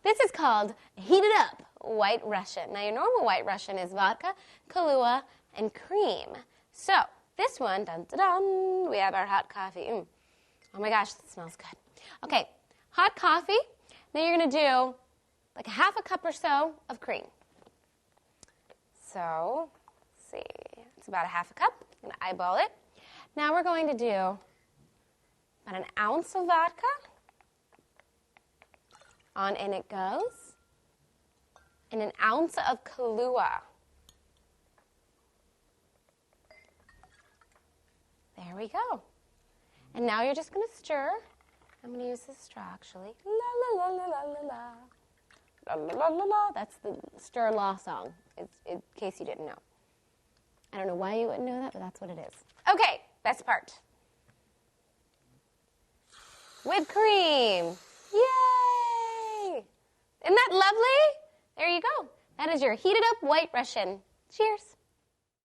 This is called heated up White Russian. Now, your normal White Russian is vodka, Kahlua, and cream. So, this one, dun, dun, dun, we have our hot coffee. Oh my gosh, that smells good. Okay, hot coffee. Now you're going to do like a half a cup or so of cream. So, let's see, it's about a half a cup. I'm going to eyeball it. Now we're going to do about an ounce of vodka. On in it goes. And an ounce of Kahlua. There we go. And now you're just going to stir. I'm going to use this straw, actually. La, la, la, la, la, la, la. La, la, la, la, la. That's the Stir Law song, in case you didn't know. I don't know why you wouldn't know that, but that's what it is. Okay, best part. Whipped cream. Yay! Isn't that lovely? There you go. That is your heated up White Russian. Cheers.